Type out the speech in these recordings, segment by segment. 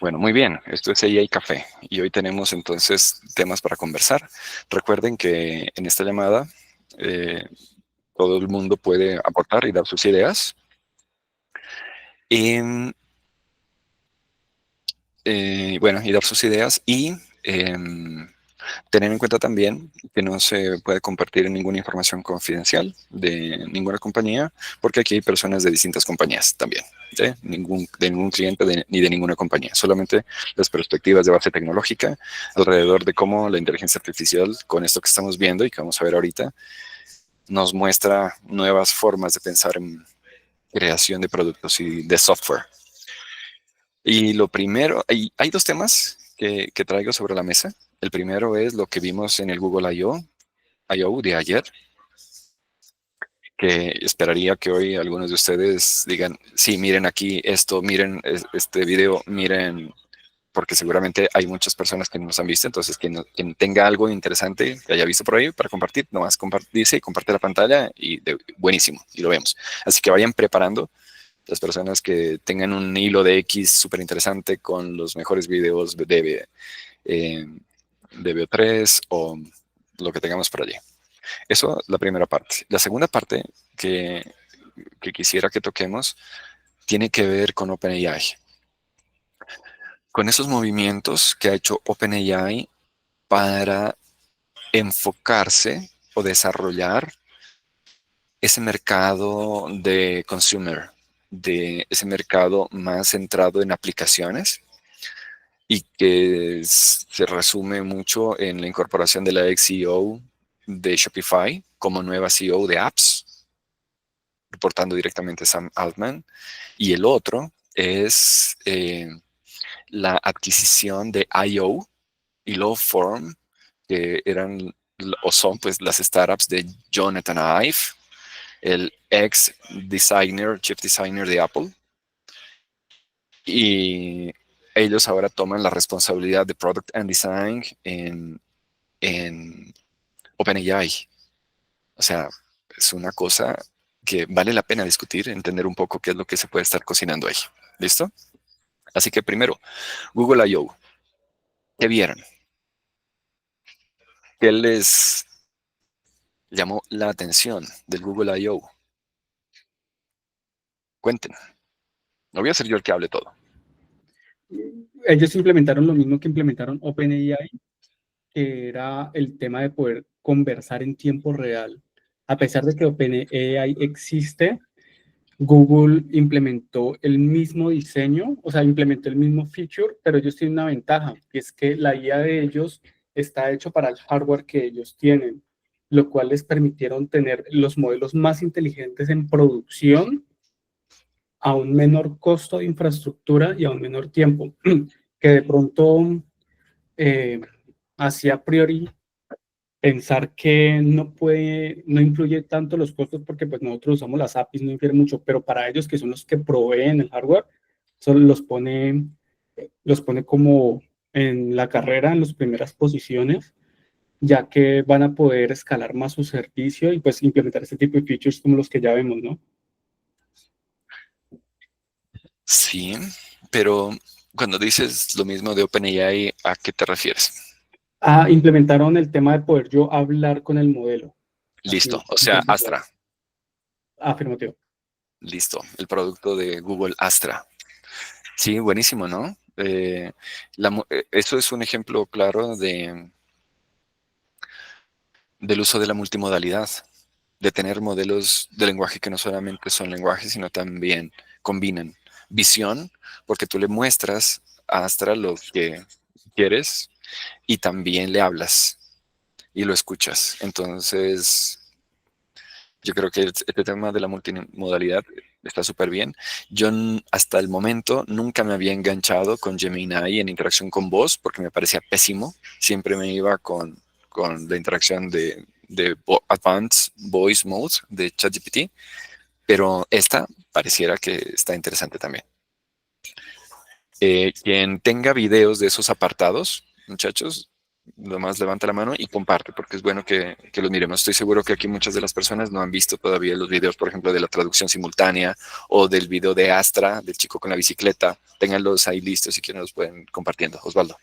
Bueno, muy bien. Esto es AI Café y hoy tenemos entonces temas para conversar. Recuerden que en esta llamada eh, todo el mundo puede aportar y dar sus ideas. Y, bueno, y dar sus ideas y tener en cuenta también que no se puede compartir ninguna información confidencial de ninguna compañía, porque aquí hay personas de distintas compañías también, de ningún cliente ni de ninguna compañía, solamente las perspectivas de base tecnológica alrededor de cómo la inteligencia artificial, con esto que estamos viendo y que vamos a ver ahorita, nos muestra nuevas formas de pensar en creación de productos y de software. Y lo primero, hay dos temas que traigo sobre la mesa. El primero es lo que vimos en el Google I.O. de ayer, que esperaría que hoy algunos de ustedes digan, sí, miren aquí esto, miren este video, miren, porque seguramente hay muchas personas que no nos han visto, entonces quien tenga algo interesante que haya visto por ahí para compartir, nomás dice y comparte la pantalla y buenísimo, y lo vemos. Así que vayan preparando las personas que tengan un hilo de X súper interesante con los mejores videos eh, de BO3 o lo que tengamos por allí. Eso, la primera parte. La segunda parte que, que quisiera que toquemos tiene que ver con OpenAI. Con esos movimientos que ha hecho OpenAI para enfocarse o desarrollar ese mercado de consumer, de ese mercado más centrado en aplicaciones y que se resume mucho en la incorporación de la ex CEO de Shopify como nueva CEO de apps, reportando directamente a Sam Altman. Y el otro es la adquisición de I.O. y Lawform, que eran o son pues las startups de Jonathan Ive, el ex designer, chief designer de Apple. Y ellos ahora toman la responsabilidad de Product and Design en OpenAI. O sea, es una cosa que vale la pena discutir, entender un poco qué es lo que se puede estar cocinando ahí. ¿Listo? Así que primero, Google I.O. ¿Qué vieron? ¿Qué les llamó la atención del Google I.O.? Cuenten. No voy a ser yo el que hable todo. Ellos implementaron lo mismo que implementaron OpenAI, que era el tema de poder conversar en tiempo real. A pesar de que OpenAI existe, Google implementó el mismo diseño, o sea, implementó el mismo feature, pero ellos tienen una ventaja, y es que la IA de ellos está hecho para el hardware que ellos tienen, lo cual les permitieron tener los modelos más inteligentes en producción a un menor costo de infraestructura y a un menor tiempo, que de pronto eh, así a priori pensar que no influye tanto los costos porque pues nosotros usamos las APIs, no infiere mucho, pero para ellos que son los que proveen el hardware, solo los pone como en la carrera, en las primeras posiciones, ya que van a poder escalar más su servicio y pues implementar este tipo de features como los que ya vemos, ¿no? Sí, pero cuando dices lo mismo de OpenAI, ¿a qué te refieres? Ah, implementaron el tema de poder yo hablar con el modelo, así, Listo, o sea, tiempo real. Astra. Afirmativo. Listo, el producto de Google Astra. Sí, buenísimo, ¿no? Eso es un ejemplo claro del uso de la multimodalidad, de tener modelos de lenguaje que no solamente son lenguajes, sino también combinan visión, porque tú le muestras a Astra lo que quieres y también le hablas y lo escuchas. Entonces, yo creo que este tema de la multimodalidad está súper bien. Yo hasta el momento nunca me había enganchado con Gemini en interacción con voz porque me parecía pésimo. Siempre me iba con la interacción de Advanced Voice Mode de ChatGPT, pero esta pareciera que está interesante también. Quien tenga videos de esos apartados, muchachos, Nomás levanta la mano y comparte, porque es bueno que lo miremos. Estoy seguro que aquí muchas de las personas no han visto todavía los videos, por ejemplo, de la traducción simultánea o del video de Astra, del chico con la bicicleta. Ténganlos ahí listos si quieren los pueden compartiendo. Osvaldo.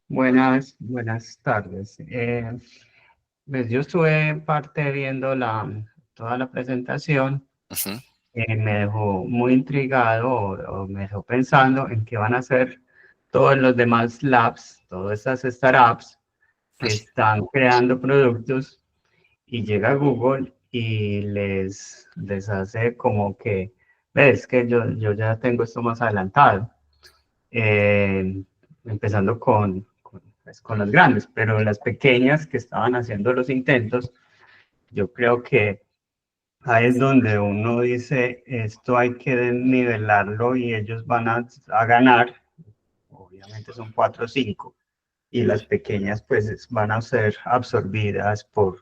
Buenas tardes. Pues yo estuve en parte viendo toda la presentación. Ujú. Me dejó muy intrigado o me dejó pensando en qué van a hacer todos los demás labs, todas esas startups que están creando productos y llega Google y les hace como que, ves que yo ya tengo esto más adelantado, eh, empezando pues, con las grandes, pero las pequeñas que estaban haciendo los intentos, yo creo que ahí es donde uno dice, esto hay que nivelarlo y ellos van a ganar, obviamente son 4 o 5, y las pequeñas pues van a ser absorbidas por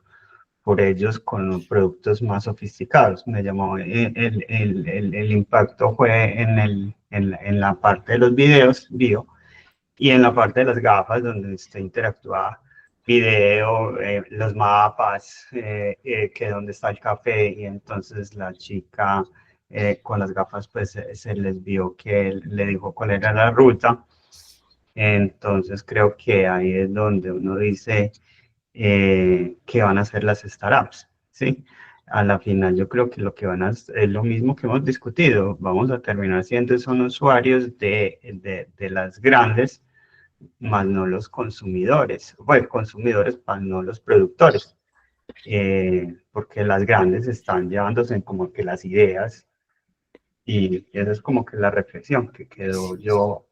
ellos con productos más sofisticados. Me llamó el impacto fue en la parte de los videos, bio, y en la parte de las gafas, donde usted interactúa video, los mapas, que dónde está el café, y entonces la chica con las gafas, pues se les vio que le dijo cuál era la ruta. Entonces creo que ahí es donde uno dice que van a ser las startups, ¿sí? A la final yo creo que lo que van a hacer es lo mismo que hemos discutido, vamos a terminar siendo son usuarios de las grandes, más no los consumidores, bueno, consumidores, más no los productores, porque las grandes están llevándose como que las ideas, y esa es como que la reflexión que quedó yo,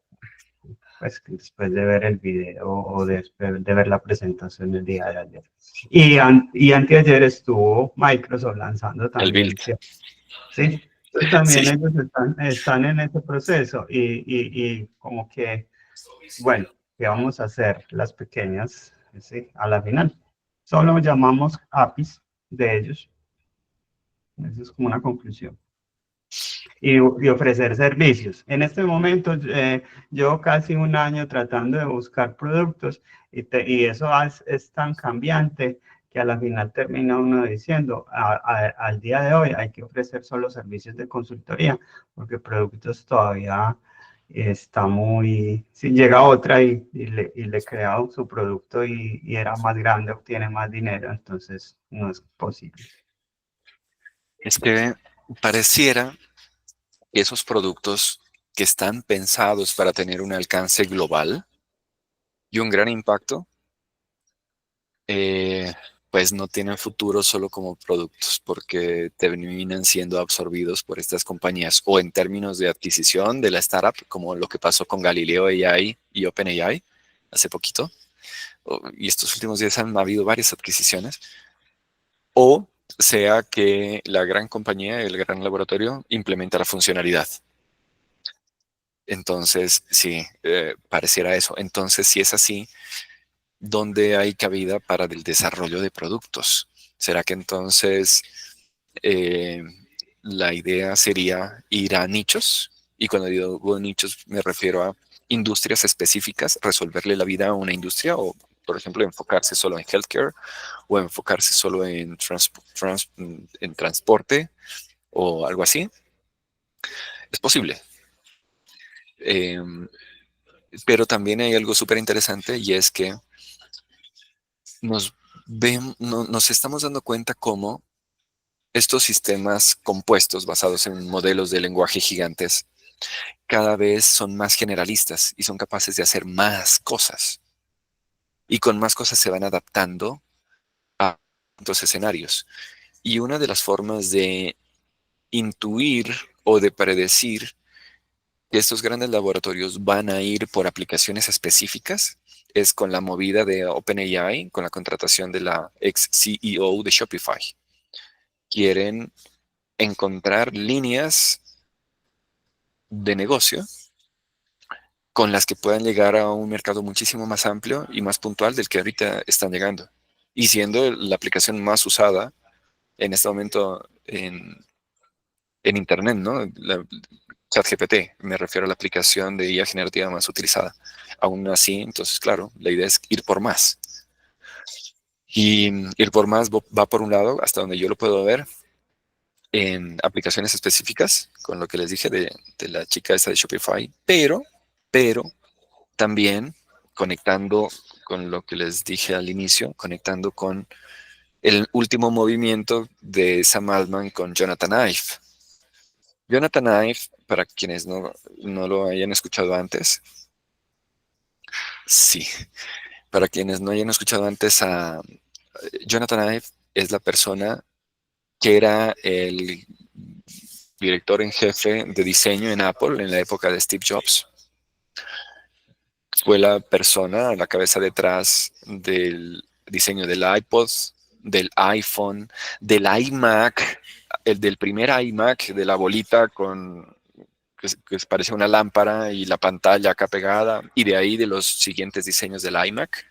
pues después de ver el video o después de ver la presentación el día de ayer. Y anteayer estuvo Microsoft lanzando El build. también, ¿sí? ¿Sí? Entonces también Sí. ellos están en ese proceso y como que, bueno, ¿qué vamos a hacer las pequeñas? ¿Sí? A la final. Solo llamamos APIs de ellos. Eso es como una conclusión. Y ofrecer servicios. En este momento, llevo casi un año tratando de buscar productos y eso es tan cambiante que a la final termina uno diciendo, al día de hoy hay que ofrecer solo servicios de consultoría, porque productos todavía está muy, si llega otra y le crea su producto y era más grande, obtiene más dinero, entonces no es posible. Es que pareciera que esos productos que están pensados para tener un alcance global y un gran impacto, eh, pues no tienen futuro solo como productos, porque terminan siendo absorbidos por estas compañías o en términos de adquisición de la startup, como lo que pasó con Galileo AI y OpenAI hace poquito, y estos últimos días han habido varias adquisiciones, o sea que la gran compañía, el gran laboratorio, implementa la funcionalidad. Entonces, sí, pareciera eso. Entonces, si es así, ¿dónde hay cabida para el desarrollo de productos? ¿Será que entonces eh, la idea sería ir a nichos? Y cuando digo nichos me refiero a industrias específicas, resolverle la vida a una industria o, por ejemplo, enfocarse solo en healthcare o enfocarse solo en, en transporte o algo así. Es posible. Em, pero también hay algo súper interesante y es que nos estamos dando cuenta cómo estos sistemas compuestos basados en modelos de lenguaje gigantes cada vez son más generalistas y son capaces de hacer más cosas. Y con más cosas se van adaptando a distintos escenarios. Y una de las formas de intuir o de predecir que estos grandes laboratorios van a ir por aplicaciones específicas es con la movida de OpenAI, con la contratación de la ex CEO de Shopify. Quieren encontrar líneas de negocio con las que puedan llegar a un mercado muchísimo más amplio y más puntual del que ahorita están llegando. Y siendo la aplicación más usada en este momento en Internet, ¿no? ChatGPT, me refiero a la aplicación de IA generativa más utilizada. Aún así, entonces, claro, la idea es ir por más. Y ir por más va por un lado, hasta donde yo lo puedo ver, en aplicaciones específicas, con lo que les dije de la chica esta de Shopify, pero también conectando con lo que les dije al inicio, conectando con el último movimiento de Sam Altman con Jonathan Ive. Jonathan Ive, para quienes no lo hayan escuchado antes, sí, para quienes no hayan escuchado antes a Jonathan Ive es la persona que era el director en jefe de diseño en Apple en la época de Steve Jobs. Fue la persona a la cabeza detrás del diseño del iPod, del iPhone, del iMac, el del primer iMac, de la bolita que parece una lámpara y la pantalla acá pegada, y de ahí de los siguientes diseños del iMac.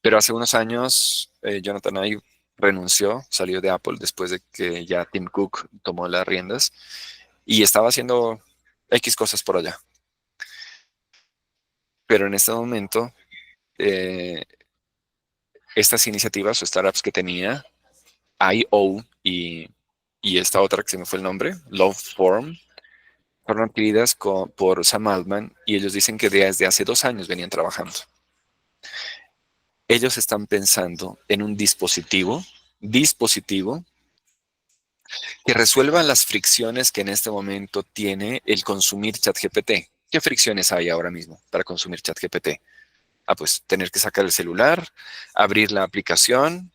Pero hace unos años, Jonathan Ive renunció, salió de Apple después de que ya Tim Cook tomó las riendas y estaba haciendo X cosas por allá. Pero en este momento, estas iniciativas o startups que tenía, I.O. y esta otra que se me fue el nombre, Loveform, fueron adquiridas por Sam Altman y ellos dicen que desde hace 2 años venían trabajando. Ellos están pensando en un dispositivo que resuelva las fricciones que en este momento tiene el consumir ChatGPT. ¿Qué fricciones hay ahora mismo para consumir ChatGPT? Pues tener que sacar el celular, abrir la aplicación,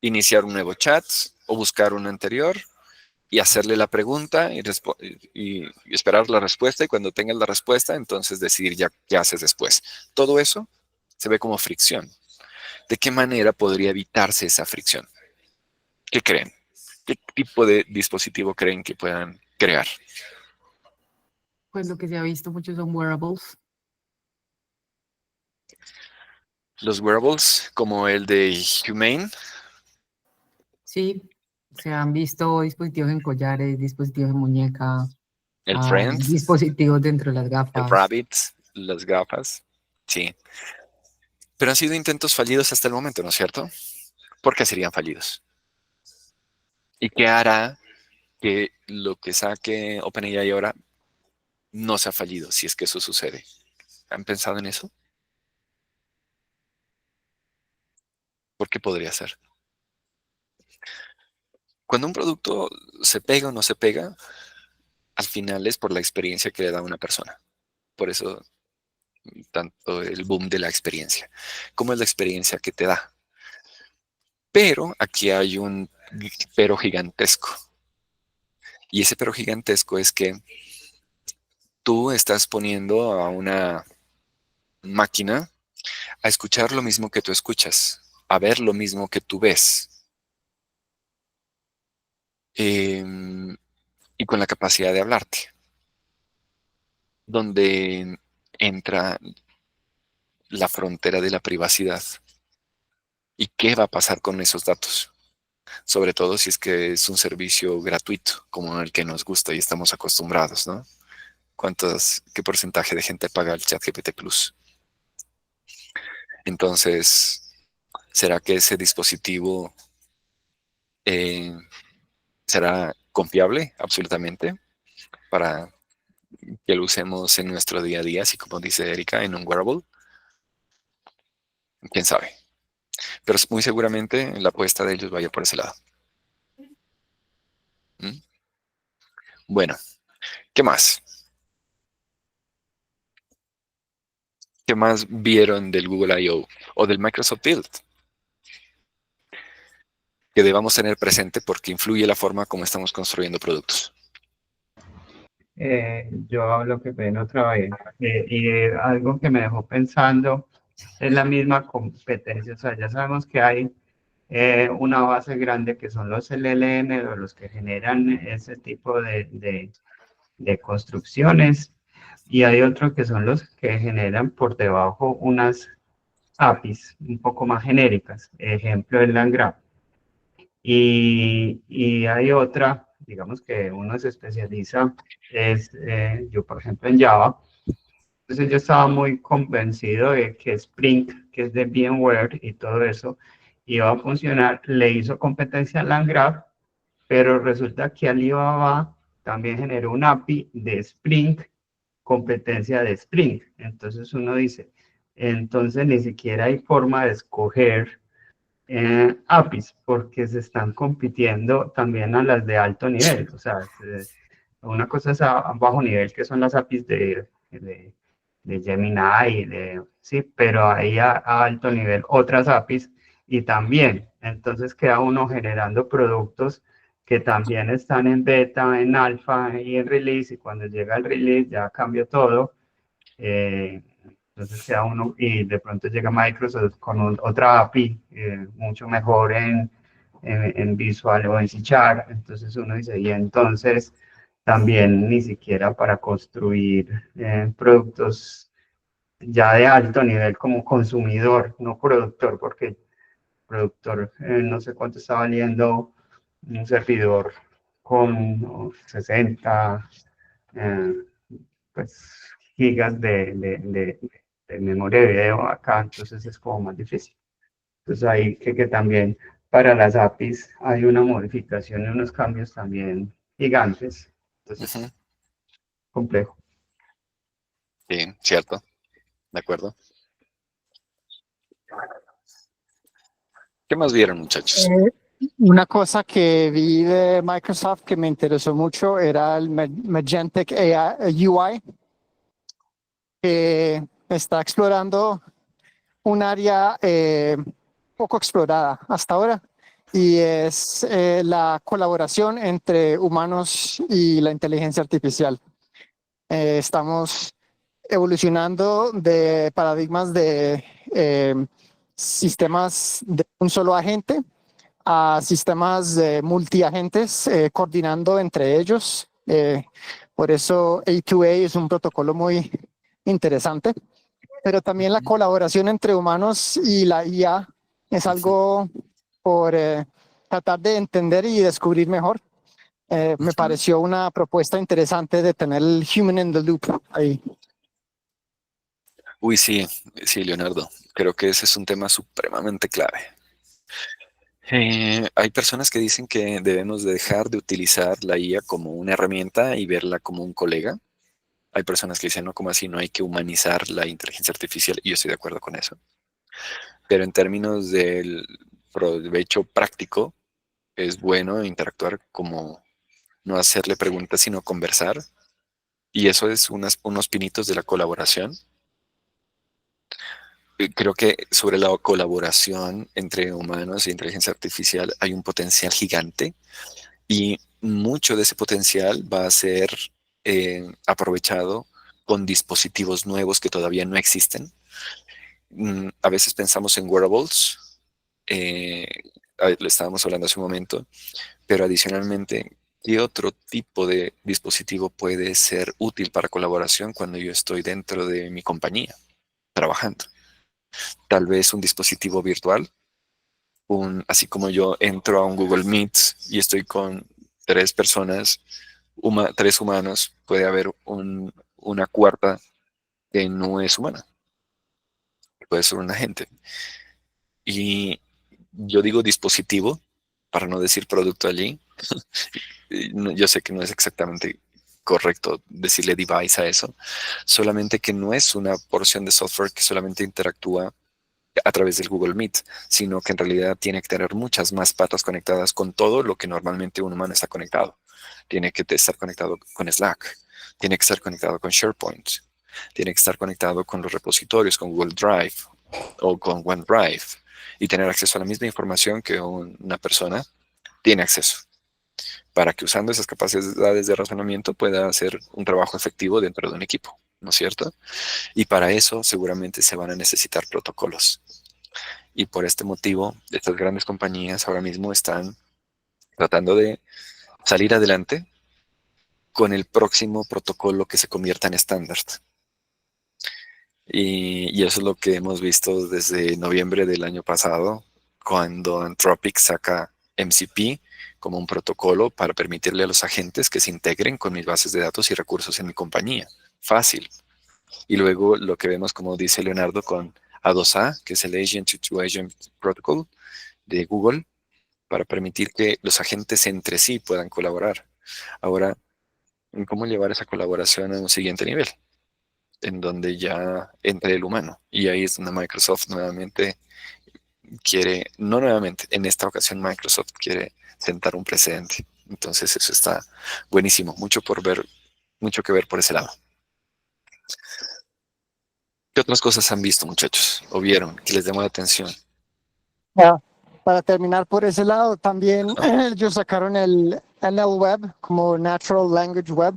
iniciar un nuevo chat o buscar un anterior y hacerle la pregunta y esperar la respuesta, y cuando tengas la respuesta, entonces decidir ya qué haces después. Todo eso se ve como fricción. ¿De qué manera podría evitarse esa fricción? ¿Qué creen? ¿Qué tipo de dispositivo creen que puedan crear? Pues lo que se ha visto mucho son wearables. Los wearables, como el de Humane. Sí, se han visto dispositivos en collares, dispositivos en muñeca, El Friend, dispositivos dentro de las el gafas. Rabbit, las gafas. Sí. Pero han sido intentos fallidos hasta el momento, ¿no es cierto? ¿Por qué serían fallidos? ¿Y qué hará que lo que saque OpenAI ahora no sea fallido, si es que eso sucede? ¿Han pensado en eso? ¿Por qué podría ser? Cuando un producto se pega o no se pega, al final es por la experiencia que le da a una persona. Por eso tanto el boom de la experiencia. ¿Cómo es la experiencia que te da? Pero aquí hay un pero gigantesco. Y ese pero gigantesco es que tú estás poniendo a una máquina a escuchar lo mismo que tú escuchas, a ver lo mismo que tú ves. Y con la capacidad de hablarte, donde entra la frontera de la privacidad. ¿Y qué va a pasar con esos datos? Sobre todo si es que es un servicio gratuito, como el que nos gusta y estamos acostumbrados, ¿no? ¿Qué porcentaje de gente paga el ChatGPT Plus? Entonces, ¿será que ese dispositivo será confiable absolutamente para que lo usemos en nuestro día a día, así como dice Erika, en un wearable? ¿Quién sabe? Pero muy seguramente la apuesta de ellos vaya por ese lado. ¿Mm? Bueno, ¿qué más? ¿Qué más vieron del Google I.O. o del Microsoft Build? Que debamos tener presente porque influye la forma como estamos construyendo productos. Yo hablo que ven otra vez. Algo que me dejó pensando es la misma competencia. O sea, ya sabemos que hay una base grande que son los LLM o los que generan ese tipo de construcciones, y hay otros que son los que generan por debajo unas APIs un poco más genéricas. Ejemplo, el LangGraph. Y hay otra digamos que uno se especializa, yo por ejemplo en Java. Entonces yo estaba muy convencido de que Spring, que es de VMware y todo eso, iba a funcionar. Le hizo competencia a LangGraph, pero resulta que Alibaba también generó un API de Spring, competencia de Spring. Entonces uno dice, entonces ni siquiera hay forma de escoger APIs, porque se están compitiendo también a las de alto nivel. O sea, una cosa es a bajo nivel, que son las APIs de Gemini, sí, pero ahí a alto nivel otras APIs y también. Entonces queda uno generando productos que también están en beta, en alfa y en release, y cuando llega el release ya cambió todo. Entonces queda uno y de pronto llega Microsoft con otra API mucho mejor en Visual o en C#. Entonces uno dice, y entonces también ni siquiera para construir productos ya de alto nivel como consumidor, no productor, porque productor no sé cuánto está valiendo un servidor con 60 eh, pues, gigas de memoria de video acá, entonces es como más difícil. Entonces ahí que también para las APIs hay una modificación y unos cambios también gigantes. Entonces, complejo. Sí, cierto. De acuerdo. ¿Qué más vieron, muchachos? Una cosa que vi de Microsoft que me interesó mucho era el Magentic AI, UI, que está explorando un área poco explorada hasta ahora, y es la colaboración entre humanos y la inteligencia artificial. Estamos evolucionando de paradigmas de sistemas de un solo agente a sistemas multiagentes coordinando entre ellos. Por eso A2A es un protocolo muy interesante, pero también la colaboración entre humanos y la IA es algo por tratar de entender y descubrir mejor. Me pareció una propuesta interesante de tener el human in the loop ahí. Uy, sí, sí, Leonardo. Creo que ese es un tema supremamente clave. Hay personas que dicen que debemos de dejar de utilizar la IA como una herramienta y verla como un colega. Hay personas que dicen, no, como así, no hay que humanizar la inteligencia artificial, y yo estoy de acuerdo con eso. Pero en términos del provecho práctico, es bueno interactuar como no hacerle preguntas, sino conversar. Y eso es unos pinitos de la colaboración. Creo que sobre la colaboración entre humanos e inteligencia artificial hay un potencial gigante, y mucho de ese potencial va a ser aprovechado con dispositivos nuevos que todavía no existen. A veces pensamos en wearables, eh, lo estábamos hablando hace un momento, pero adicionalmente, ¿qué otro tipo de dispositivo puede ser útil para colaboración cuando yo estoy dentro de mi compañía trabajando? Tal vez un dispositivo virtual, así como yo entro a un Google Meet y estoy con tres personas, tres humanos, puede haber una cuarta que no es humana, puede ser un agente. Y yo digo dispositivo para no decir producto allí. Yo sé que no es exactamente correcto decirle device a eso, solamente que no es una porción de software que solamente interactúa a través del Google Meet, sino que en realidad tiene que tener muchas más patas conectadas con todo lo que normalmente un humano está conectado. Tiene que estar conectado con Slack, tiene que estar conectado con SharePoint, tiene que estar conectado con los repositorios, con Google Drive o con OneDrive, y tener acceso a la misma información que una persona tiene acceso, para que usando esas capacidades de razonamiento pueda hacer un trabajo efectivo dentro de un equipo, ¿no es cierto? Y para eso seguramente se van a necesitar protocolos. Y por este motivo, estas grandes compañías ahora mismo están tratando de salir adelante con el próximo protocolo que se convierta en estándar. Y eso es lo que hemos visto desde noviembre del año pasado, cuando Anthropic saca MCP como un protocolo para permitirle a los agentes que se integren con mis bases de datos y recursos en mi compañía. Fácil. Y luego lo que vemos, como dice Leonardo, con A2A, que es el Agent-to-Agent Protocol de Google, para permitir que los agentes entre sí puedan colaborar. Ahora, ¿cómo llevar esa colaboración a un siguiente nivel? En donde ya entre el humano. Y ahí es donde Microsoft nuevamente quiere, no nuevamente, en esta ocasión Microsoft quiere sentar un precedente. Entonces eso está buenísimo, mucho que ver por ese lado. ¿Qué otras cosas han visto, muchachos? ¿O vieron que les llamó la atención? Ya, para terminar por ese lado, también ellos sacaron el NL-Web como Natural Language Web,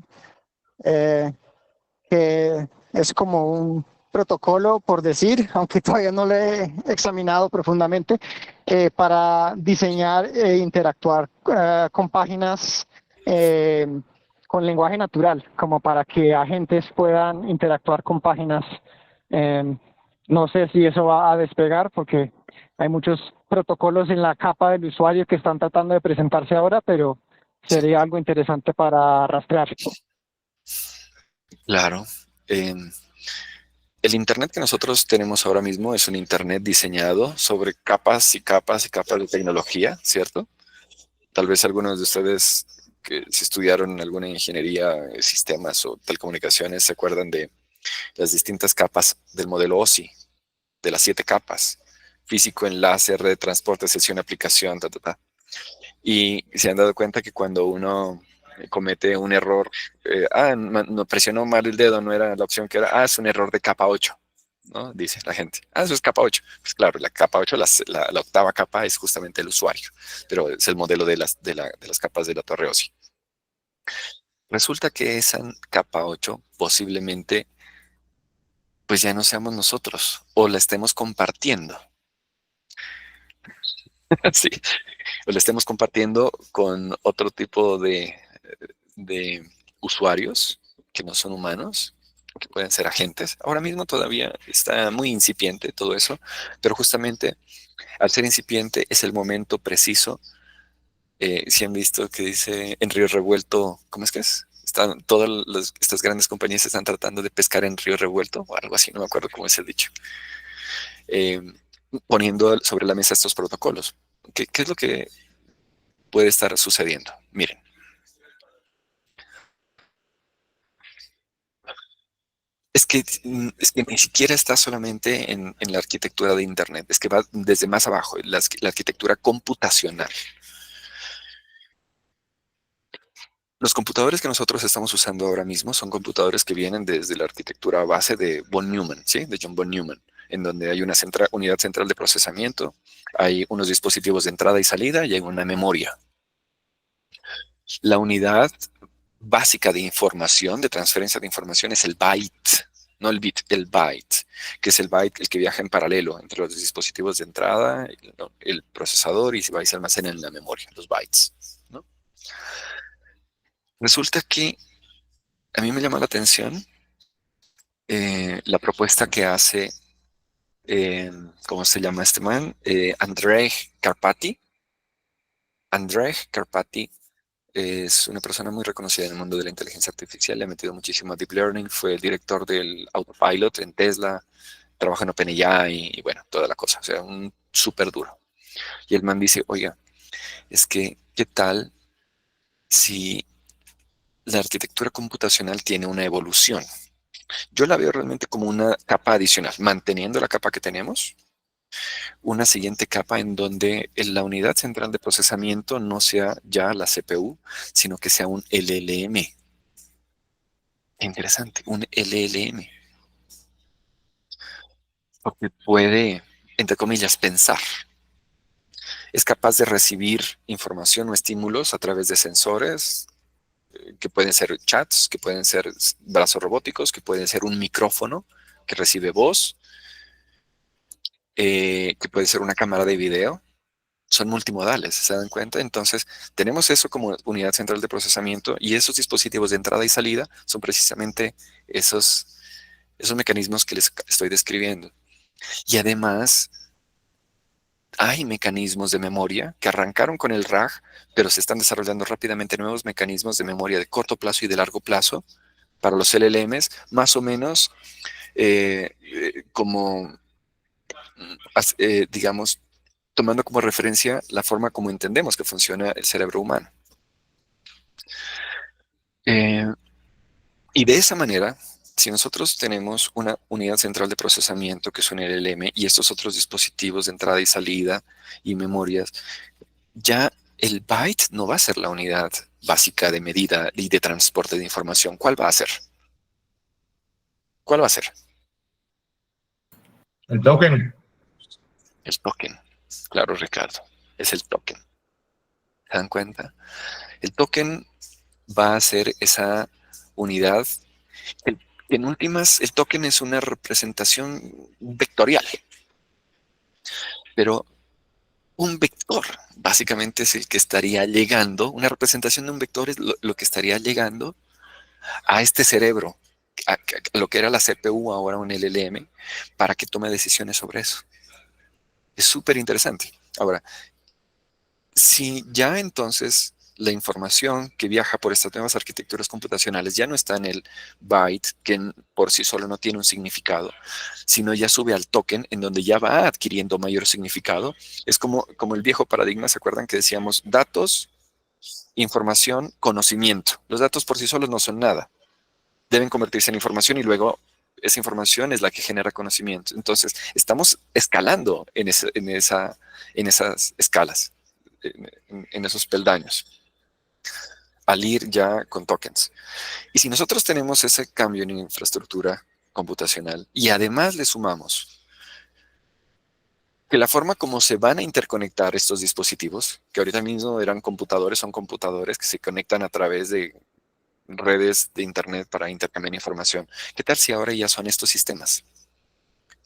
que es como un protocolo, por decir, aunque todavía no lo he examinado profundamente, para diseñar e interactuar con páginas con lenguaje natural, como para que agentes puedan interactuar con páginas. No sé si eso va a despegar porque hay muchos protocolos en la capa del usuario que están tratando de presentarse ahora, pero sería algo interesante para rastrear. Claro. El Internet que nosotros tenemos ahora mismo es un Internet diseñado sobre capas y capas y capas de tecnología, ¿cierto? Tal vez algunos de ustedes que si estudiaron alguna ingeniería, sistemas o telecomunicaciones se acuerdan de las distintas capas del modelo OSI, de las 7 capas: físico, enlace, red de transporte, sesión, aplicación, ta, ta, ta. Y se han dado cuenta que cuando uno comete un error, no presionó mal el dedo, no era la opción que era, es un error de capa 8, ¿no? Dice la gente, eso es capa 8. Pues claro, la capa 8, la octava capa es justamente el usuario, pero es el modelo de las capas de la torre OSI. Resulta que esa capa 8 posiblemente pues ya no seamos nosotros o la estemos compartiendo. Sí, o la estemos compartiendo con otro tipo de usuarios que no son humanos, que pueden ser agentes. Ahora mismo todavía está muy incipiente todo eso, pero justamente al ser incipiente es el momento preciso. Si han visto que dice en Río Revuelto, ¿cómo es que es? Están todas estas grandes compañías están tratando de pescar en Río Revuelto o algo así, no me acuerdo cómo es el dicho. Poniendo sobre la mesa estos protocolos. ¿Qué es lo que puede estar sucediendo? Miren. Es que ni siquiera está solamente en la arquitectura de Internet, es que va desde más abajo, la arquitectura computacional. Los computadores que nosotros estamos usando ahora mismo son computadores que vienen desde la arquitectura base de von Neumann, ¿sí? De John von Neumann, en donde hay una unidad central de procesamiento, hay unos dispositivos de entrada y salida y hay una memoria. La unidad básica de información, de transferencia de información, es el byte, no el bit, el byte, que es el byte el que viaja en paralelo entre los dispositivos de entrada, el procesador, y se almacena en la memoria, los bytes, ¿no? Resulta que a mí me llama la atención la propuesta que hace, ¿cómo se llama este man? Andrej Karpathy. Andrej Karpathy es una persona muy reconocida en el mundo de la inteligencia artificial, le ha metido muchísimo a Deep Learning, fue el director del Autopilot en Tesla, trabaja en OpenAI y bueno, toda la cosa, o sea, un súper duro. Y el man dice, oiga, es que, ¿qué tal si la arquitectura computacional tiene una evolución? Yo la veo realmente como una capa adicional, manteniendo la capa que tenemos, una siguiente capa en donde la unidad central de procesamiento no sea ya la CPU, sino que sea un LLM. Interesante, un LLM. Porque puede, entre comillas, pensar. Es capaz de recibir información o estímulos a través de sensores, que pueden ser chats, que pueden ser brazos robóticos, que pueden ser un micrófono que recibe voz, que puede ser una cámara de video. Son multimodales, ¿se dan cuenta? Entonces, tenemos eso como unidad central de procesamiento y esos dispositivos de entrada y salida son precisamente esos mecanismos que les estoy describiendo. Y además, hay mecanismos de memoria que arrancaron con el RAG, pero se están desarrollando rápidamente nuevos mecanismos de memoria de corto plazo y de largo plazo para los LLMs, más o menos como, digamos, tomando como referencia la forma como entendemos que funciona el cerebro humano. Y de esa manera, si nosotros tenemos una unidad central de procesamiento, que es un LLM, y estos otros dispositivos de entrada y salida y memorias, ya el byte no va a ser la unidad básica de medida y de transporte de información. ¿Cuál va a ser? ¿Cuál va a ser? El token. El token. Claro, Ricardo, es el token. ¿Se dan cuenta? El token va a ser esa unidad. En últimas, el token es una representación vectorial. Pero un vector básicamente es el que estaría llegando, una representación de un vector es lo que estaría llegando a este cerebro, a lo que era la CPU, ahora un LLM, para que tome decisiones sobre eso. Es súper interesante. Ahora, si ya entonces la información que viaja por estas nuevas arquitecturas computacionales ya no está en el byte, que por sí solo no tiene un significado, sino ya sube al token, en donde ya va adquiriendo mayor significado. Es como el viejo paradigma, ¿se acuerdan que decíamos datos, información, conocimiento? Los datos por sí solos no son nada. Deben convertirse en información y luego esa información es la que genera conocimiento. Entonces, estamos escalando en esas escalas, en esos peldaños, al ir ya con tokens. Y si nosotros tenemos ese cambio en infraestructura computacional y además le sumamos que la forma como se van a interconectar estos dispositivos, que ahorita mismo eran computadores, son computadores que se conectan a través de redes de internet para intercambiar información. ¿Qué tal si ahora ya son estos sistemas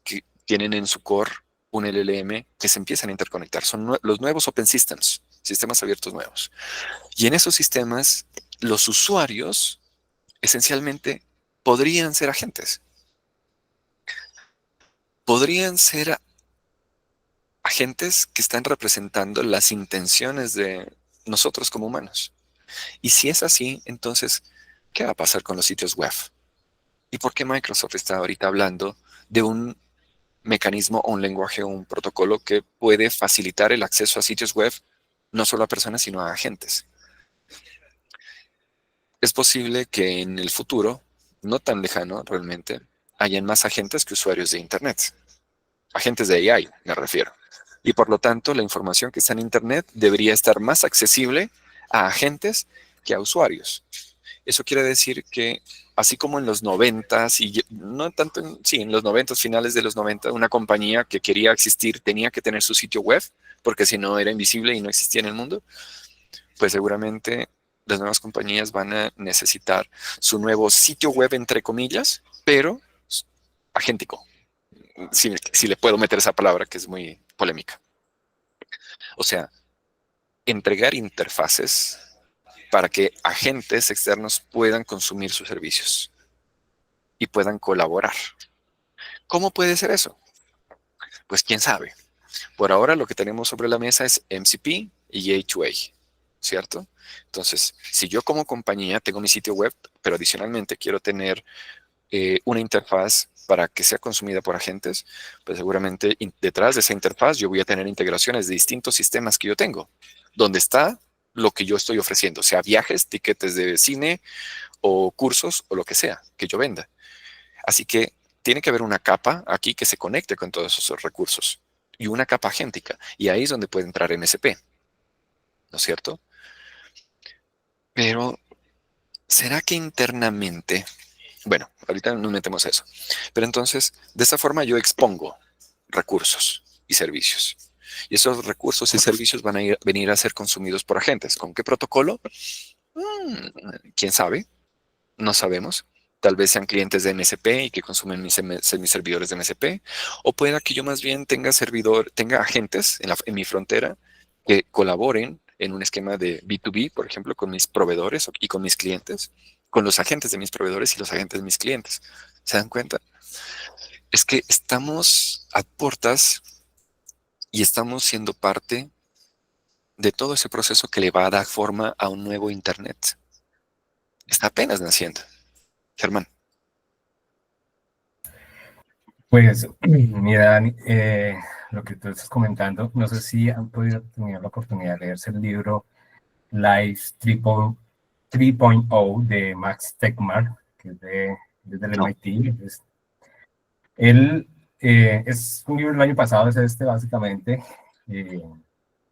que tienen en su core un LLM que se empiezan a interconectar? Son los nuevos Open Systems, sistemas abiertos nuevos. Y en esos sistemas, los usuarios esencialmente podrían ser agentes. Podrían ser agentes que están representando las intenciones de nosotros como humanos. Y si es así, entonces, ¿qué va a pasar con los sitios web? ¿Y por qué Microsoft está ahorita hablando de un mecanismo o un lenguaje o un protocolo que puede facilitar el acceso a sitios web, no solo a personas, sino a agentes? Es posible que en el futuro, no tan lejano realmente, hayan más agentes que usuarios de Internet. Agentes de AI, me refiero. Y por lo tanto, la información que está en Internet debería estar más accesible a agentes que a usuarios. Eso quiere decir que, así como en los 90s, y no tanto, en los 90s, finales de los 90, una compañía que quería existir tenía que tener su sitio web, porque si no era invisible y no existía en el mundo, pues seguramente las nuevas compañías van a necesitar su nuevo sitio web, entre comillas, pero agéntico. Si le puedo meter esa palabra, que es muy polémica. O sea, entregar interfaces para que agentes externos puedan consumir sus servicios y puedan colaborar. ¿Cómo puede ser eso? Pues quién sabe. Por ahora lo que tenemos sobre la mesa es MCP y A2A, ¿cierto? Entonces, si yo como compañía tengo mi sitio web, pero adicionalmente quiero tener una interfaz para que sea consumida por agentes, pues seguramente detrás de esa interfaz yo voy a tener integraciones de distintos sistemas que yo tengo, donde está lo que yo estoy ofreciendo, sea viajes, tiquetes de cine o cursos o lo que sea que yo venda. Así que tiene que haber una capa aquí que se conecte con todos esos recursos y una capa agéntica. Y ahí es donde puede entrar MSP, ¿no es cierto? Pero, ¿será que internamente? Bueno, ahorita nos metemos a eso. Pero entonces, de esa forma yo expongo recursos y servicios. Y esos recursos y servicios van a venir a ser consumidos por agentes. ¿Con qué protocolo? ¿Quién sabe? No sabemos. Tal vez sean clientes de MSP y que consumen mis servidores de MSP. O pueda que yo más bien tenga agentes en mi frontera que colaboren en un esquema de B2B, por ejemplo, con mis proveedores y con mis clientes, con los agentes de mis proveedores y los agentes de mis clientes. ¿Se dan cuenta? Es que estamos a puertas Y estamos siendo parte de todo ese proceso que le va a dar forma a un nuevo Internet. Está apenas naciendo. Germán. Pues, mira, Dani, lo que tú estás comentando, no sé si han podido tener la oportunidad de leerse el libro Life 3.0 de Max Tegmark, que es del No. MIT. Él es un libro del año pasado, es básicamente,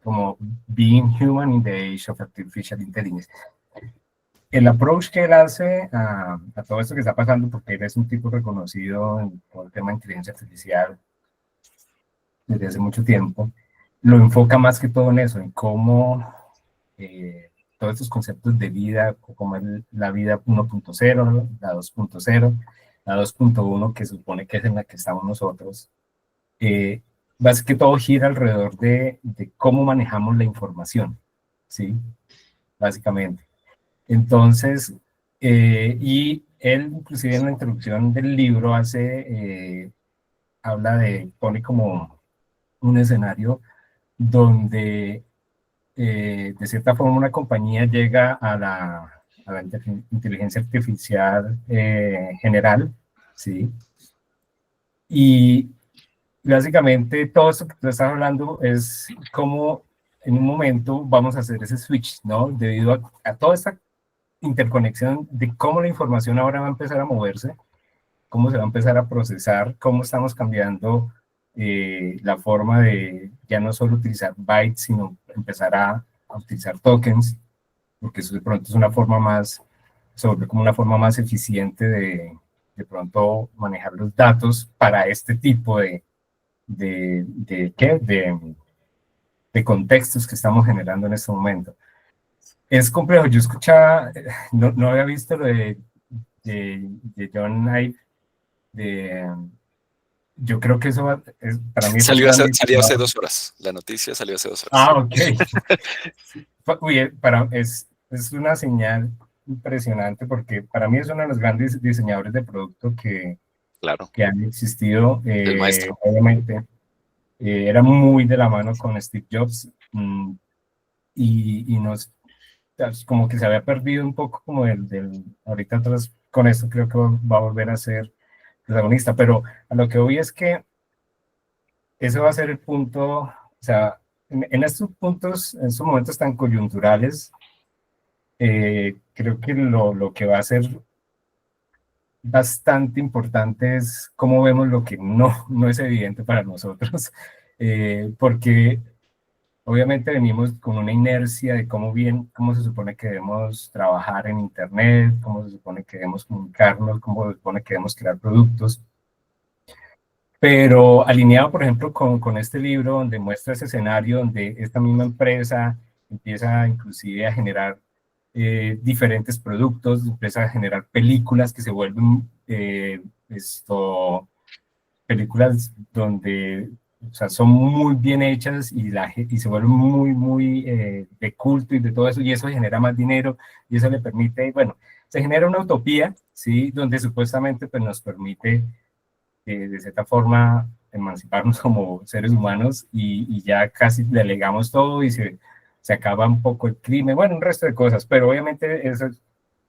como Being Human in the Age of Artificial Intelligence. El approach que él hace a todo esto que está pasando, porque él es un tipo reconocido en todo el tema de inteligencia artificial desde hace mucho tiempo, lo enfoca más que todo en eso, en cómo todos estos conceptos de vida, como es la vida 1.0, la 2.0, la 2.1, que supone que es en la que estamos nosotros, más que todo gira alrededor de cómo manejamos la información, ¿sí? Básicamente. Entonces, y él inclusive en la introducción del libro pone como un escenario donde de cierta forma una compañía llega a la inteligencia artificial general, ¿sí? Y básicamente todo esto que tú estás hablando es cómo en un momento vamos a hacer ese switch, ¿no? Debido a toda esta interconexión de cómo la información ahora va a empezar a moverse, cómo se va a empezar a procesar, cómo estamos cambiando la forma de ya no solo utilizar bytes, sino empezar a utilizar tokens, porque eso de pronto es una forma más, se vuelve como una forma más eficiente de pronto manejar los datos para este tipo de contextos que estamos generando en este momento. Es complejo, yo escuchaba, no había visto lo de John Ive, yo creo que eso para mí es un Salió gran hace indicador. 2 horas. La noticia salió hace 2 horas. Ah, ok. Uy, es una señal impresionante porque para mí es uno de los grandes diseñadores de producto Claro, que han existido. el maestro. Obviamente, era muy de la mano con Steve Jobs y como que se había perdido un poco como ahorita atrás con esto creo que va a volver a ser protagonista, pero a lo que voy es que ese va a ser el punto, o sea, en estos puntos, en estos momentos tan coyunturales, creo que lo que va a ser bastante importante es cómo vemos lo que no es evidente para nosotros, porque obviamente venimos con una inercia de cómo se supone que debemos trabajar en Internet, cómo se supone que debemos comunicarnos, cómo se supone que debemos crear productos. Pero alineado, por ejemplo, con este libro donde muestra ese escenario donde esta misma empresa empieza inclusive a generar diferentes productos, empieza a generar películas que se vuelven películas donde, o sea, son muy bien hechas y se vuelven muy de culto y de todo eso, y eso genera más dinero y eso le permite, bueno, se genera una utopía, ¿sí? Donde supuestamente pues, nos permite de cierta forma emanciparnos como seres humanos y ya casi delegamos todo y se acaba un poco el crimen, bueno, un resto de cosas, pero obviamente eso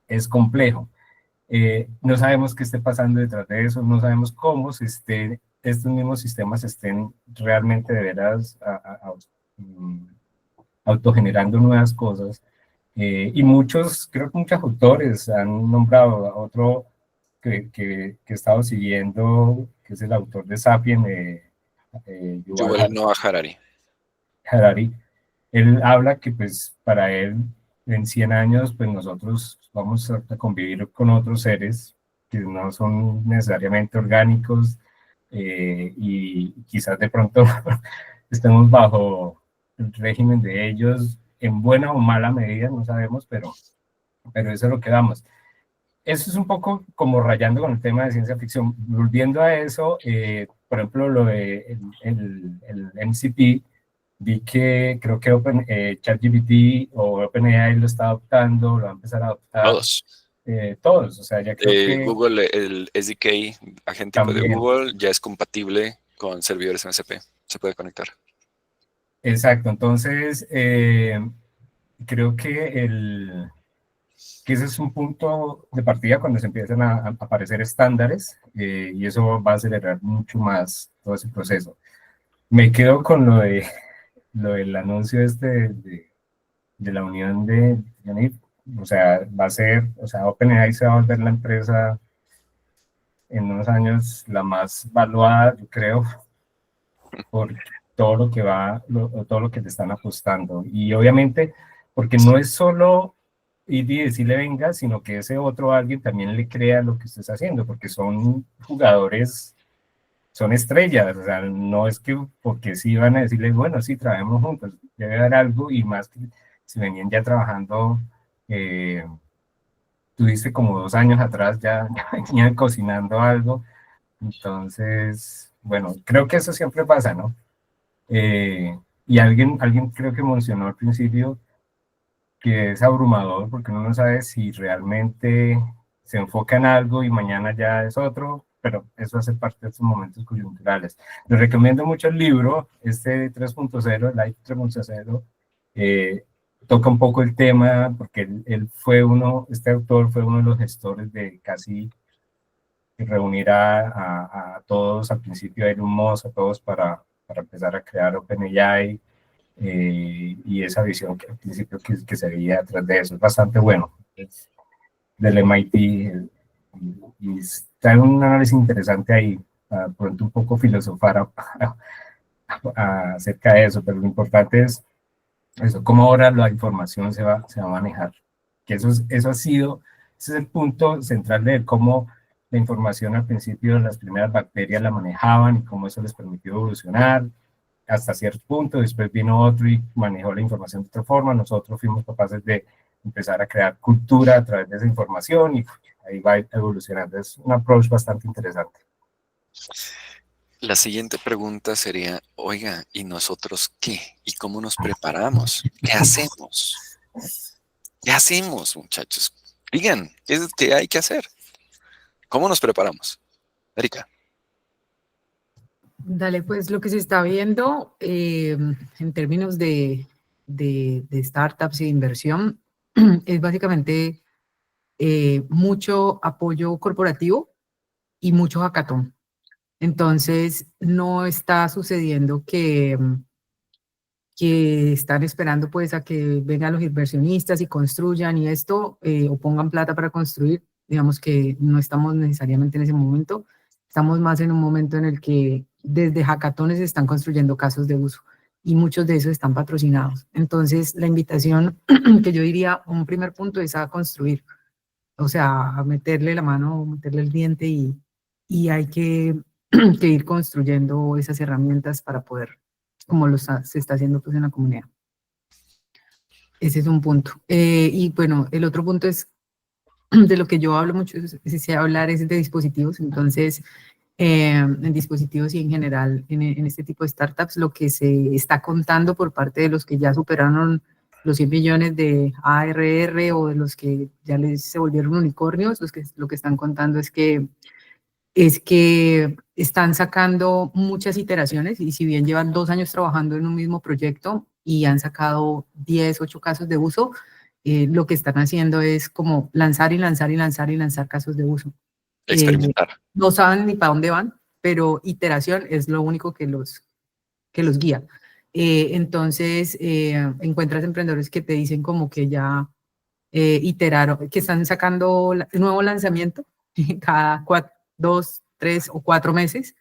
es complejo. No sabemos qué esté pasando detrás de eso, no sabemos cómo estos mismos sistemas estén realmente de veras autogenerando nuevas cosas. Y creo que muchos autores han nombrado a otro que he estado siguiendo, que es el autor de Sapien, Yuval Noah Harari. Harari. Él habla que pues para él en 100 años pues nosotros vamos a convivir con otros seres que no son necesariamente orgánicos y quizás de pronto estemos bajo el régimen de ellos en buena o mala medida, no sabemos, pero eso es lo que damos. Eso es un poco como rayando con el tema de ciencia ficción. Volviendo a eso, por ejemplo, lo de el MCP, vi que creo que ChatGPT o OpenAI lo está adoptando, lo va a empezar a adoptar. Todos, o sea, ya creo que... Google, el SDK agéntico de también. Google ya es compatible con servidores MCP, se puede conectar. Exacto, entonces creo que ese es un punto de partida cuando se empiezan a aparecer estándares y eso va a acelerar mucho más todo ese proceso. Me quedo con lo del anuncio de la unión de Unity. O sea, va a ser, o sea, OpenAI se va a volver la empresa en unos años la más valuada, yo creo, por todo lo que todo lo que te están apostando. Y obviamente, porque no es solo ir y decirle venga, sino que ese otro alguien también le crea lo que estés haciendo, porque son jugadores, son estrellas, o sea, no es que porque sí van a decirle, bueno, sí, trabajemos juntos, debe haber algo y más que si venían ya trabajando, tuviste como 2 años atrás ya venían cocinando algo, entonces, bueno, creo que eso siempre pasa, ¿no? Y alguien creo que mencionó al principio que es abrumador porque uno no sabe si realmente se enfoca en algo y mañana ya es otro, pero eso hace parte de estos momentos coyunturales. Les recomiendo mucho el libro, este 3.0, Life 3.0, toca un poco el tema porque este autor fue uno de los gestores de casi reunir a todos, al principio a Elon Musk, a todos para empezar a crear OpenAI y esa visión que al principio que se veía detrás de eso. Es bastante bueno. Es del MIT y está en un análisis interesante ahí, pronto un poco filosofar acerca de eso, pero lo importante es eso, cómo ahora la información se va a manejar. Que eso ha sido, ese es el punto central de cómo la información al principio las primeras bacterias la manejaban y cómo eso les permitió evolucionar hasta cierto punto, después vino otro y manejó la información de otra forma, nosotros fuimos capaces de empezar a crear cultura a través de esa información y ahí va evolucionando. Es un approach bastante interesante. La siguiente pregunta sería, oiga, ¿y nosotros qué? ¿Y cómo nos preparamos? ¿Qué hacemos? ¿Qué hacemos, muchachos? Digan, ¿qué hay que hacer? ¿Cómo nos preparamos? Erika. Dale, pues lo que se está viendo en términos de startups e inversión es básicamente mucho apoyo corporativo y mucho hackathon. Entonces, no está sucediendo que están esperando pues a que vengan los inversionistas y construyan y esto, o pongan plata para construir. Digamos que no estamos necesariamente en ese momento, estamos más en un momento en el que desde hackatones se están construyendo casos de uso y muchos de esos están patrocinados. Entonces, la invitación que yo diría, un primer punto es a construir, o sea, a meterle la mano, meterle el diente y hay que ir construyendo esas herramientas para poder, como se está haciendo pues en la comunidad. Ese es un punto. Y bueno, el otro punto es, de lo que yo hablo mucho, si hablar es de dispositivos. Entonces, en dispositivos y en general en este tipo de startups, lo que se está contando por parte de los que ya superaron los 100 millones de ARR o de los que ya se volvieron unicornios, lo que están contando es que están sacando muchas iteraciones y si bien llevan 2 años trabajando en un mismo proyecto y han sacado 10, 8 casos de uso, lo que están haciendo es como lanzar y lanzar y lanzar y lanzar casos de uso. Experimentar. No saben ni para dónde van, pero iteración es lo único que los guía. Entonces, encuentras emprendedores que te dicen como que ya iteraron, que están sacando nuevo lanzamiento cada 2, 3 o 4 meses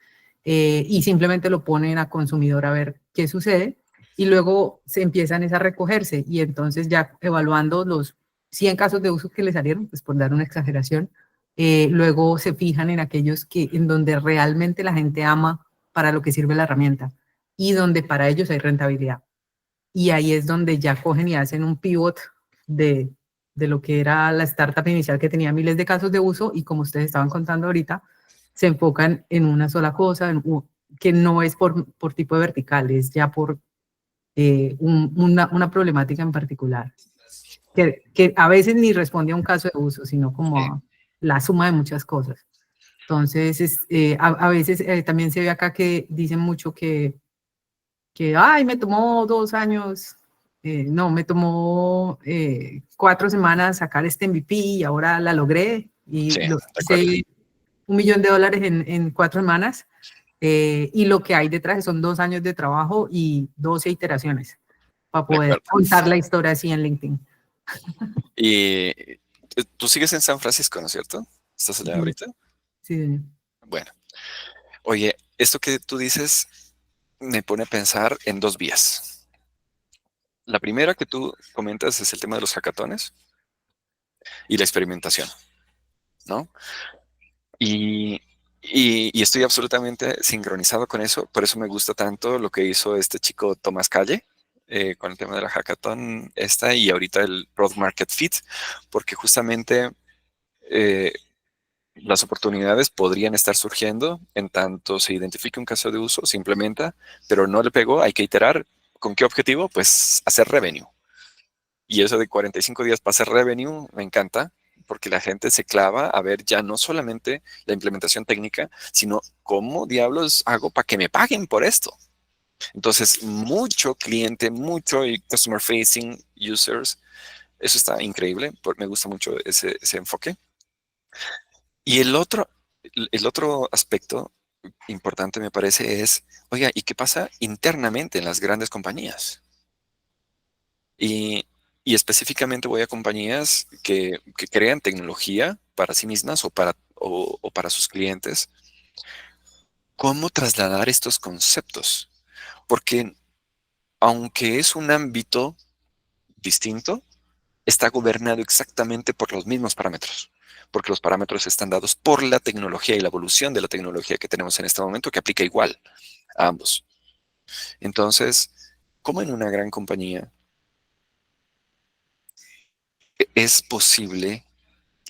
y simplemente lo ponen a consumidor a ver qué sucede y luego se empiezan a recogerse y entonces ya evaluando los 100 casos de uso que les salieron, pues por dar una exageración, luego se fijan en aquellos en donde realmente la gente ama para lo que sirve la herramienta y donde para ellos hay rentabilidad. Y ahí es donde ya cogen y hacen un pivot de lo que era la startup inicial que tenía miles de casos de uso y como ustedes estaban contando ahorita, se enfocan en una sola cosa, que no es por tipo de vertical, es ya por una problemática en particular, que a veces ni responde a un caso de uso, sino como a la suma de muchas cosas. Entonces, a veces también se ve acá que dicen mucho que que, ay, me tomó 2 años, no, me tomó 4 semanas sacar este MVP y ahora la logré y Sí, lo de acuerdo. hice $1 millón en 4 semanas. Y lo que hay detrás son 2 años de trabajo y 12 iteraciones para De poder acuerdo. contar la historia así en LinkedIn. Y tú sigues en San Francisco, ¿no es cierto? ¿Estás allá ahorita? Sí. Bueno, oye, esto que tú dices me pone a pensar en dos vías. La primera que tú comentas es el tema de los hackatones y la experimentación, ¿no? Y, y estoy absolutamente sincronizado con eso, por eso me gusta tanto lo que hizo este chico Tomás Calle con el tema de la hackathon esta y ahorita el Product Market Fit, porque justamente eh, las oportunidades podrían estar surgiendo en tanto se identifique un caso de uso, se implementa, pero no le pegó, hay que iterar. ¿Con qué objetivo? Pues hacer revenue. Y eso de 45 días para hacer revenue me encanta, porque la gente se clava a ver ya no solamente la implementación técnica, sino cómo diablos hago para que me paguen por esto. Entonces, mucho cliente, mucho y customer facing users, eso está increíble, me gusta mucho ese enfoque. Y el otro aspecto importante me parece es, oiga, ¿y qué pasa internamente en las grandes compañías? Y, y específicamente voy a compañías que crean tecnología para sí mismas o para sus clientes. ¿Cómo trasladar estos conceptos? Porque aunque es un ámbito distinto, está gobernado exactamente por los mismos parámetros, porque los parámetros están dados por la tecnología y la evolución de la tecnología que tenemos en este momento, que aplica igual a ambos. Entonces, ¿cómo en una gran compañía es posible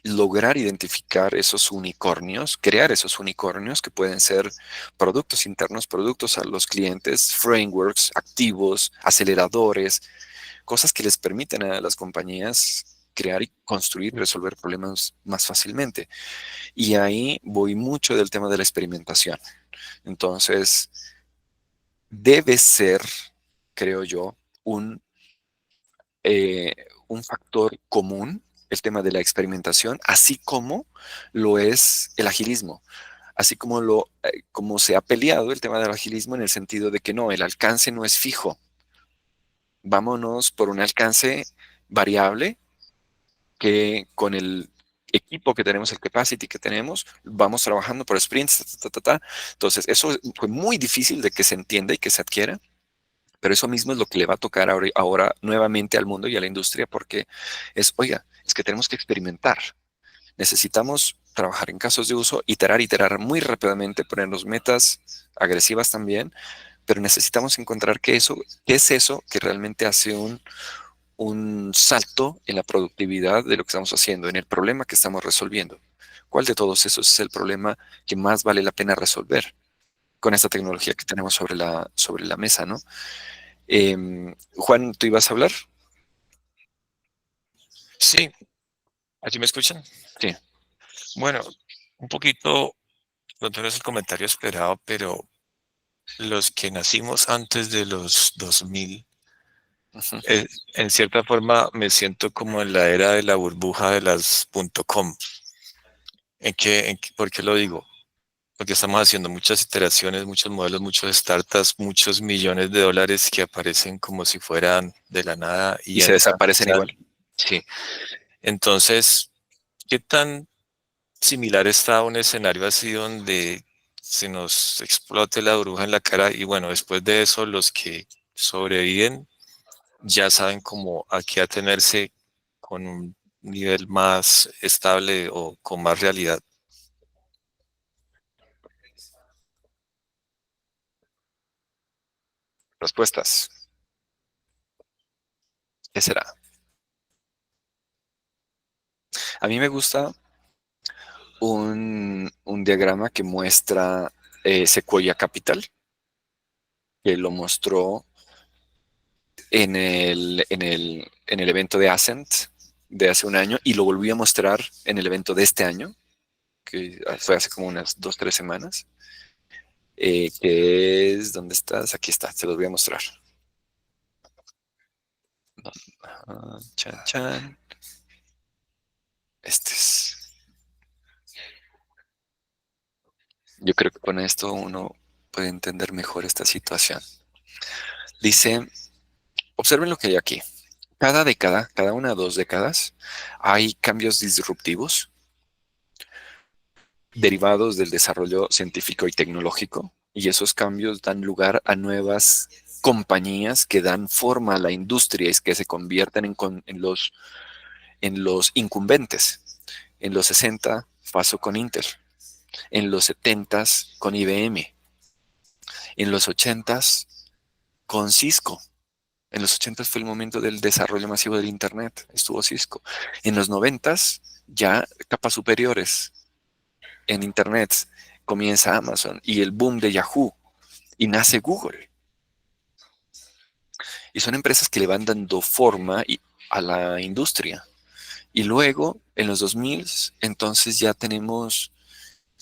lograr identificar esos unicornios, crear esos unicornios que pueden ser productos internos, productos a los clientes, frameworks, activos, aceleradores, cosas que les permiten a las compañías crear y construir y resolver problemas más fácilmente? Y ahí voy mucho del tema de la experimentación. Entonces, debe ser, creo yo, eh, un factor común el tema de la experimentación, así como lo es el agilismo, así como como se ha peleado el tema del agilismo en el sentido de que no, el alcance no es fijo. Vámonos por un alcance variable que con el equipo que tenemos, el capacity que tenemos, vamos trabajando por sprints, ta, ta, ta, ta. Entonces, eso fue muy difícil de que se entienda y que se adquiera. Pero eso mismo es lo que le va a tocar ahora nuevamente al mundo y a la industria, porque oiga, es que tenemos que experimentar. Necesitamos trabajar en casos de uso, iterar muy rápidamente, ponernos metas agresivas también, pero necesitamos encontrar qué es eso que realmente hace un salto en la productividad de lo que estamos haciendo, en el problema que estamos resolviendo. ¿Cuál de todos esos es el problema que más vale la pena resolver con esta tecnología que tenemos sobre la mesa, ¿no? Juan, ¿tú ibas a hablar? Sí, ¿allí me escuchan? Sí. Bueno, un poquito, no es el comentario esperado, pero los que nacimos antes de los 2000, Ujú. en cierta forma me siento como en la era de la burbuja de las .com. ¿Por qué lo digo? Porque estamos haciendo muchas iteraciones, muchos modelos, muchos startups, muchos millones de dólares que aparecen como si fueran de la nada Y y se entran. desaparecen igual. Sí. Entonces, ¿qué tan similar está un escenario así donde se nos explote la burbuja en la cara y bueno, después de eso los que sobreviven ya saben cómo a qué atenerse con un nivel más estable o con más realidad? Respuestas. ¿Qué será? A mí me gusta un diagrama que muestra Sequoia Capital, que lo mostró en el evento de Ascent de hace un año y lo volví a mostrar en el evento de este año, que fue hace como unas 2, 3 semanas. que es, ¿dónde estás? Aquí está, te los voy a mostrar. Chan, chan. Este es. Yo creo que con esto uno puede entender mejor esta situación. Dice, observen lo que hay aquí. Cada década, cada 1 o 2 décadas, hay cambios disruptivos derivados del desarrollo científico y tecnológico, y esos cambios dan lugar a nuevas compañías que dan forma a la industria y que se convierten en los incumbentes. En los 60 pasó con Intel, en los 70 con IBM, en los 80 con Cisco. En los 80 fue el momento del desarrollo masivo del Internet, estuvo Cisco. En los 90 ya capas superiores en Internet, comienza Amazon y el boom de Yahoo y nace Google. Y son empresas que le van dando forma a la industria. Y luego, en los 2000, entonces ya tenemos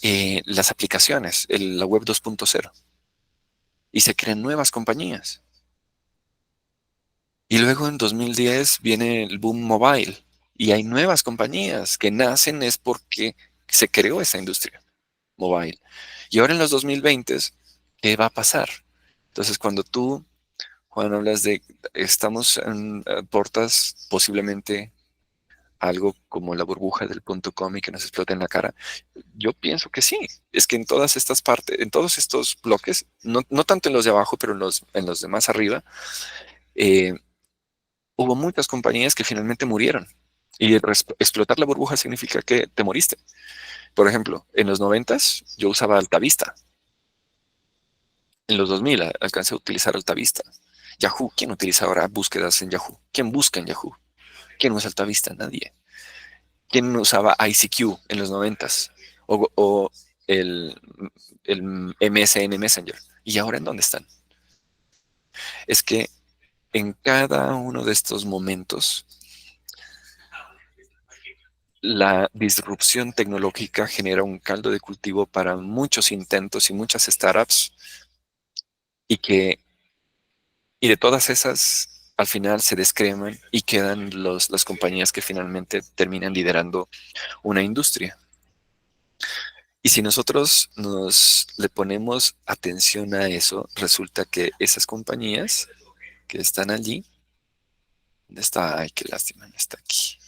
las aplicaciones, la web 2.0. Y se crean nuevas compañías. Y luego en 2010 viene el boom mobile. Y hay nuevas compañías que nacen es porque se creó esa industria mobile. Y ahora en los 2020, ¿qué va a pasar? Entonces, cuando tú, Juan, hablas de estamos en portas posiblemente algo como la burbuja del .com y que nos explote en la cara, yo pienso que sí. Es que en todas estas partes, en todos estos bloques, no tanto en los de abajo, pero en los de más arriba, hubo muchas compañías que finalmente murieron. Y explotar la burbuja significa que te moriste. Por ejemplo, en los 90s yo usaba Altavista. En los 2000 alcancé a utilizar Altavista. Yahoo, ¿quién utiliza ahora búsquedas en Yahoo? ¿Quién busca en Yahoo? ¿Quién usa Altavista? Nadie. ¿Quién usaba ICQ en los 90s? O el MSN Messenger. ¿Y ahora en dónde están? Es que en cada uno de estos momentos, la disrupción tecnológica genera un caldo de cultivo para muchos intentos y muchas startups y de todas esas al final se descreman y quedan las compañías que finalmente terminan liderando una industria. Y si nosotros le ponemos atención a eso, resulta que esas compañías que están allí, ¿dónde está? Ay, qué lástima, no está aquí.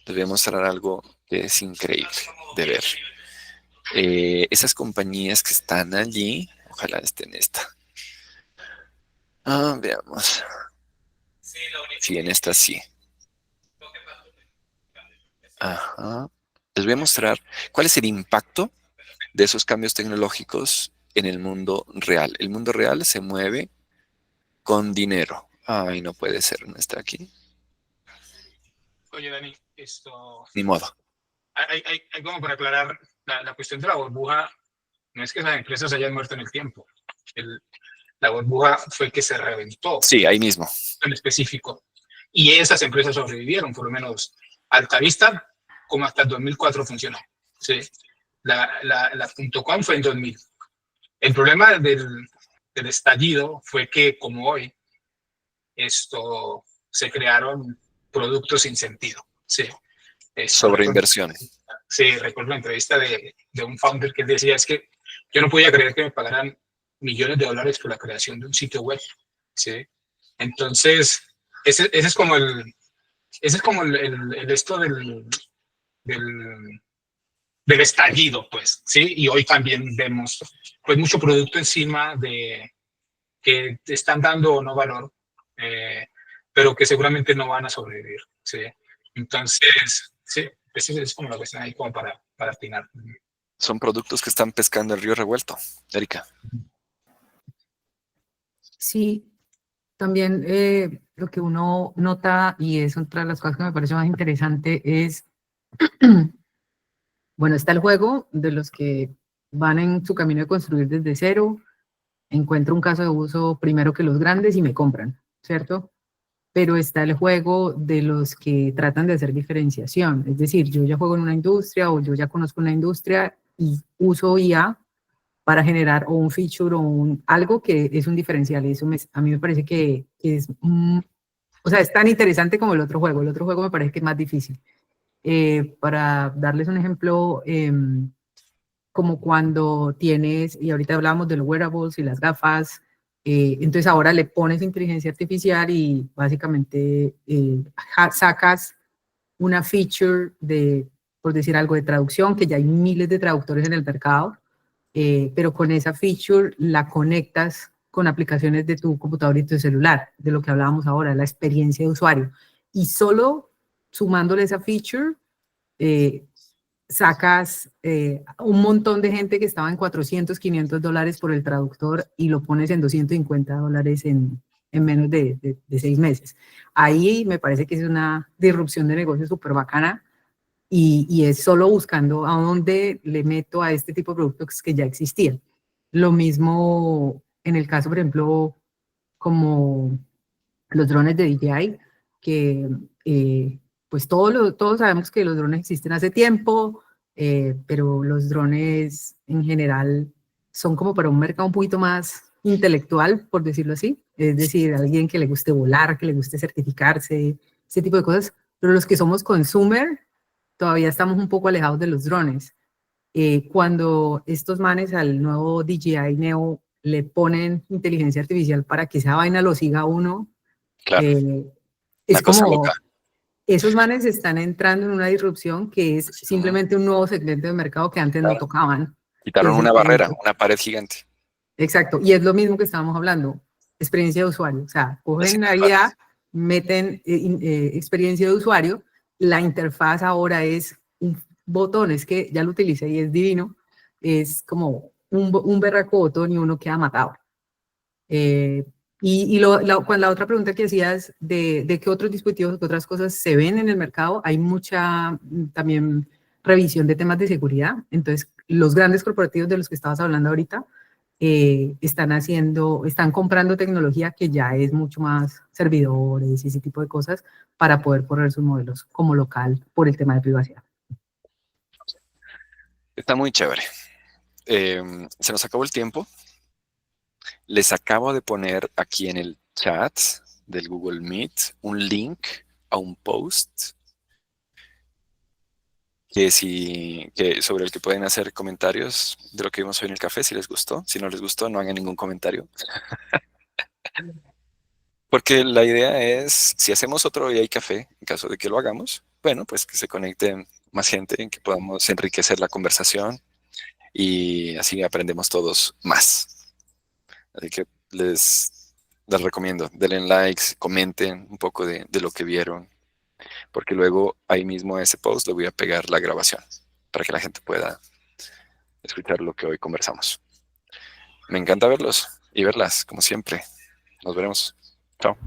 Les voy a mostrar algo que es increíble de ver. Esas compañías que están allí, ojalá estén en esta. Veamos. Sí, en esta sí. Ajá. Les voy a mostrar cuál es el impacto de esos cambios tecnológicos en el mundo real. El mundo real se mueve con dinero. Ay, no puede ser, no está aquí. Oye, Dani, Ni modo. hay como para aclarar la cuestión de la burbuja, no es que las empresas hayan muerto en el tiempo. La burbuja fue que se reventó. Sí, ahí mismo. En específico. Y esas empresas sobrevivieron, por lo menos Altavista, como hasta el 2004 funcionó. ¿Sí? La .com fue en 2000. El problema del estallido fue que, como hoy, se crearon productos sin sentido. ¿Sí? Sobre inversión. Sí, recuerdo la entrevista de un founder que decía, es que yo no podía creer que me pagaran millones de dólares por la creación de un sitio web. ¿Sí? Entonces, ese es como el esto del estallido, pues, ¿sí? Y hoy también vemos, pues, mucho producto encima de que están dando o no valor, pero que seguramente no van a sobrevivir, ¿sí? Entonces, sí, esa es como la cuestión ahí como para atinar. Son productos que están pescando el río revuelto. Erika. Sí, también lo que uno nota, y es otra de las cosas que me parece más interesante, es, bueno, está el juego de los que van en su camino de construir desde cero, encuentro un caso de uso primero que los grandes y me compran, ¿cierto? Pero está el juego de los que tratan de hacer diferenciación, es decir, yo ya juego en una industria o yo ya conozco una industria y uso IA para generar o un feature o algo que es un diferencial. Y eso a mí me parece que es, o sea, es tan interesante como el otro juego. El otro juego me parece que es más difícil. Para darles un ejemplo, como cuando tienes, y ahorita hablábamos de los wearables y las gafas, entonces ahora le pones inteligencia artificial y básicamente sacas una feature de, por decir algo, de traducción, que ya hay miles de traductores en el mercado, pero con esa feature la conectas con aplicaciones de tu computador y tu celular, de lo que hablábamos ahora, la experiencia de usuario. Y solo sumándole esa feature, sacas un montón de gente que estaba en $400, $500 por el traductor y lo pones en $250 en menos de 6 meses. Ahí me parece que es una disrupción de negocio súper bacana y es solo buscando a dónde le meto a este tipo de productos que ya existían. Lo mismo en el caso, por ejemplo, como los drones de DJI, que pues todos sabemos que los drones existen hace tiempo, pero los drones en general son como para un mercado un poquito más intelectual, por decirlo así, es decir, alguien que le guste volar, que le guste certificarse, ese tipo de cosas, pero los que somos consumer todavía estamos un poco alejados de los drones. Cuando estos manes al nuevo DJI Neo le ponen inteligencia artificial para que esa vaina lo siga a uno, Claro, es una cosa como, loca. esos manes están entrando en una disrupción que es simplemente un nuevo segmento de mercado que antes no tocaban. Quitaron Es una el barrera, cliente. una pared gigante. Exacto, y es lo mismo que estábamos hablando, experiencia de usuario. O sea, cogen la IA, meten experiencia de usuario, la interfaz ahora es un botón, es que ya lo utilicé y es divino, es como un berraco botón y uno queda matado. Con la otra pregunta que hacías de qué otros dispositivos, qué otras cosas se ven en el mercado, hay mucha también revisión de temas de seguridad. Entonces, los grandes corporativos de los que estabas hablando ahorita están comprando tecnología que ya es mucho más servidores y ese tipo de cosas para poder correr sus modelos como local por el tema de privacidad. Está muy chévere. Se nos acabó el tiempo. Les acabo de poner aquí en el chat del Google Meet un link a un post sobre el que pueden hacer comentarios de lo que vimos hoy en el café, si les gustó. Si no les gustó, no hagan ningún comentario. Porque la idea es, si hacemos otro AI Café, en caso de que lo hagamos, bueno, pues que se conecte más gente, que podamos enriquecer la conversación y así aprendemos todos más. Así que les recomiendo, denle likes, comenten un poco de lo que vieron, porque luego ahí mismo a ese post le voy a pegar la grabación para que la gente pueda escuchar lo que hoy conversamos. Me encanta verlos y verlas, como siempre. Nos veremos. Chao.